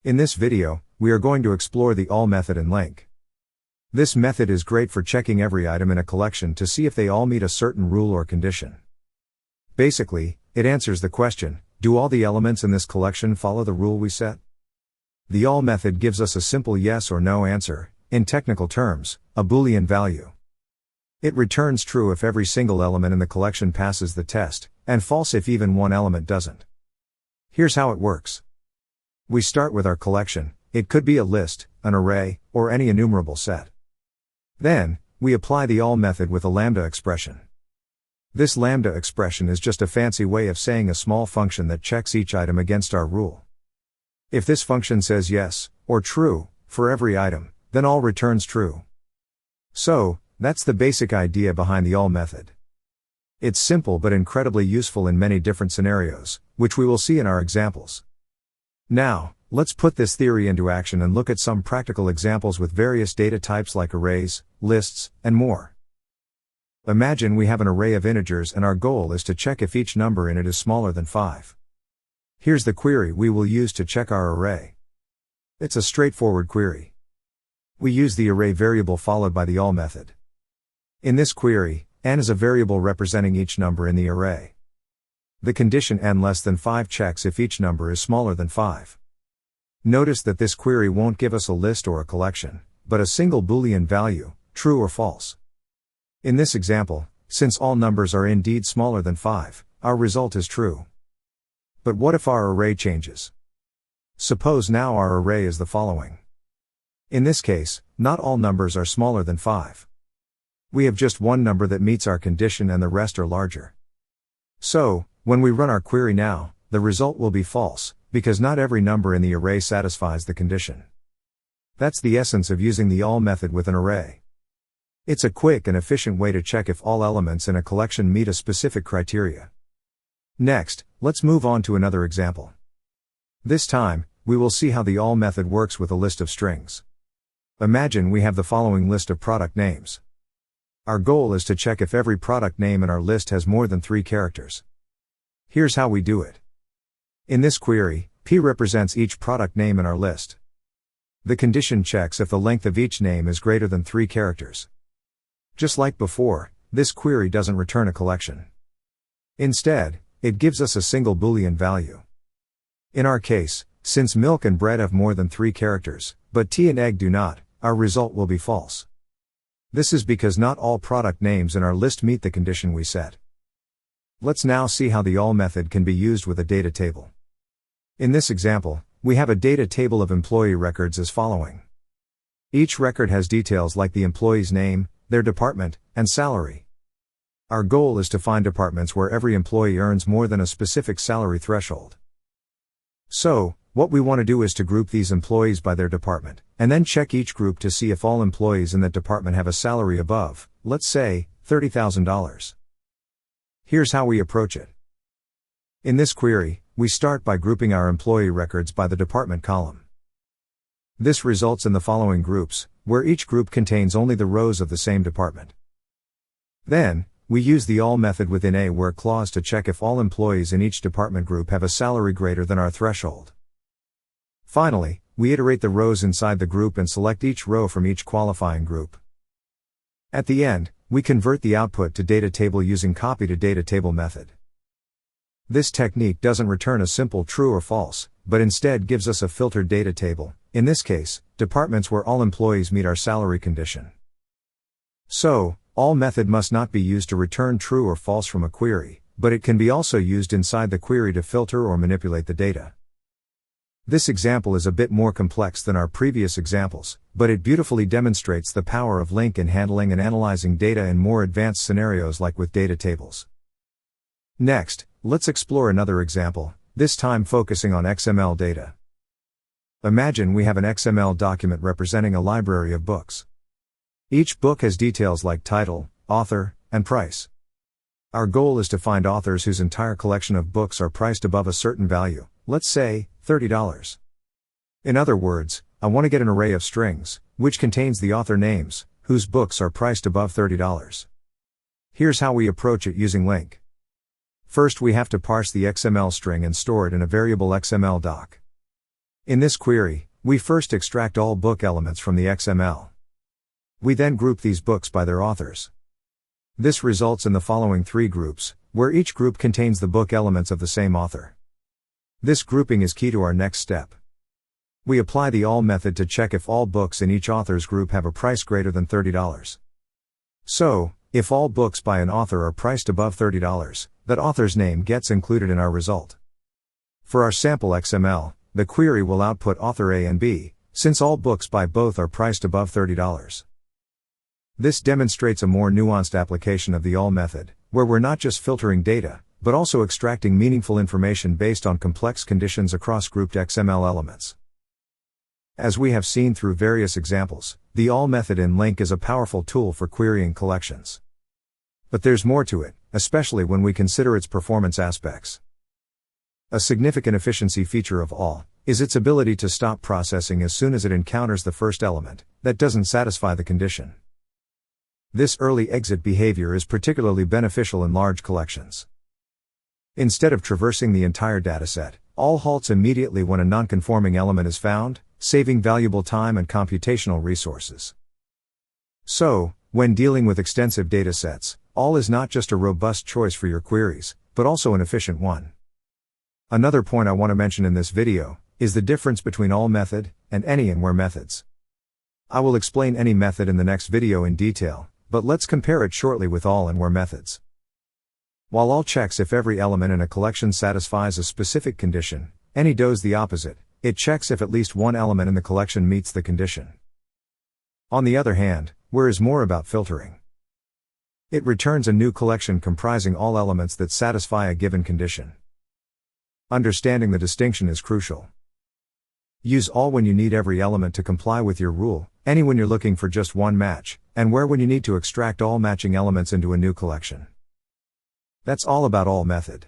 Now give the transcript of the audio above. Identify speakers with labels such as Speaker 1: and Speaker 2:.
Speaker 1: In this video, we are going to explore the all method in LINQ. This method is great for checking every item in a collection to see if they all meet a certain rule or condition. Basically, it answers the question, do all the elements in this collection follow the rule we set? The all method gives us a simple yes or no answer, in technical terms, a Boolean value. It returns true if every single element in the collection passes the test, and false if even one element doesn't. Here's how it works. We start with our collection. It could be a list, an array, or any enumerable set. Then, we apply the all method with a lambda expression. This lambda expression is just a fancy way of saying a small function that checks each item against our rule. If this function says yes, or true, for every item, then all returns true. So, that's the basic idea behind the all method. It's simple but incredibly useful in many different scenarios, which we will see in our examples. Now, let's put this theory into action and look at some practical examples with various data types like arrays, lists, and more. Imagine we have an array of integers and our goal is to check if each number in it is smaller than 5. Here's the query we will use to check our array. It's a straightforward query. We use the array variable followed by the all method. In this query, n is a variable representing each number in the array. The condition n less than 5 checks if each number is smaller than 5. Notice that this query won't give us a list or a collection, but a single Boolean value, true or false. In this example, since all numbers are indeed smaller than 5, our result is true. But what if our array changes? Suppose now our array is the following. In this case, not all numbers are smaller than 5. We have just one number that meets our condition and the rest are larger. So, when we run our query now, the result will be false, because not every number in the array satisfies the condition. That's the essence of using the all method with an array. It's a quick and efficient way to check if all elements in a collection meet a specific criteria. Next, let's move on to another example. This time, we will see how the all method works with a list of strings. Imagine we have the following list of product names. Our goal is to check if every product name in our list has more than 3 characters. Here's how we do it. In this query, p represents each product name in our list. The condition checks if the length of each name is greater than 3 characters. Just like before, this query doesn't return a collection. Instead, it gives us a single Boolean value. In our case, since milk and bread have more than 3 characters, but tea and egg do not, our result will be false. This is because not all product names in our list meet the condition we set. Let's now see how the all method can be used with a data table. In this example, we have a data table of employee records as following. Each record has details like the employee's name, their department, and salary. Our goal is to find departments where every employee earns more than a specific salary threshold. So, what we want to do is to group these employees by their department, and then check each group to see if all employees in that department have a salary above, let's say, $30,000. Here's how we approach it. In this query, we start by grouping our employee records by the department column. This results in the following groups, where each group contains only the rows of the same department. Then, we use the all method within a where clause to check if all employees in each department group have a salary greater than our threshold. Finally, we iterate the rows inside the group and select each row from each qualifying group. At the end, we convert the output to data table using copy to data table method. This technique doesn't return a simple true or false, but instead gives us a filtered data table, in this case, departments where all employees meet our salary condition. So, all method must not be used to return true or false from a query, but it can be also used inside the query to filter or manipulate the data. This example is a bit more complex than our previous examples, but it beautifully demonstrates the power of LINQ in handling and analyzing data in more advanced scenarios like with data tables. Next, let's explore another example, this time focusing on XML data. Imagine we have an XML document representing a library of books. Each book has details like title, author, and price. Our goal is to find authors whose entire collection of books are priced above a certain value, let's say, $30. In other words, I want to get an array of strings, which contains the author names, whose books are priced above $30. Here's how we approach it using LINQ. First we have to parse the XML string and store it in a variable XML doc. In this query, we first extract all book elements from the XML. We then group these books by their authors. This results in the following three groups, where each group contains the book elements of the same author. This grouping is key to our next step. We apply the all method to check if all books in each author's group have a price greater than $30. So, if all books by an author are priced above $30, that author's name gets included in our result. For our sample XML, the query will output author A and B, since all books by both are priced above $30. This demonstrates a more nuanced application of the all method, where we're not just filtering data, but also extracting meaningful information based on complex conditions across grouped XML elements. As we have seen through various examples, the all method in LINQ is a powerful tool for querying collections. But there's more to it, especially when we consider its performance aspects. A significant efficiency feature of all is its ability to stop processing as soon as it encounters the first element that doesn't satisfy the condition. This early exit behavior is particularly beneficial in large collections. Instead of traversing the entire dataset, all halts immediately when a non-conforming element is found, saving valuable time and computational resources. So, when dealing with extensive datasets, all is not just a robust choice for your queries, but also an efficient one. Another point I want to mention in this video is the difference between all method and any and where methods. I will explain any method in the next video in detail, but let's compare it shortly with all and where methods. While all checks if every element in a collection satisfies a specific condition, any does the opposite. It checks if at least one element in the collection meets the condition. On the other hand, where is more about filtering. It returns a new collection comprising all elements that satisfy a given condition. Understanding the distinction is crucial. Use all when you need every element to comply with your rule, any when you're looking for just one match, and where when you need to extract all matching elements into a new collection. That's all about all method.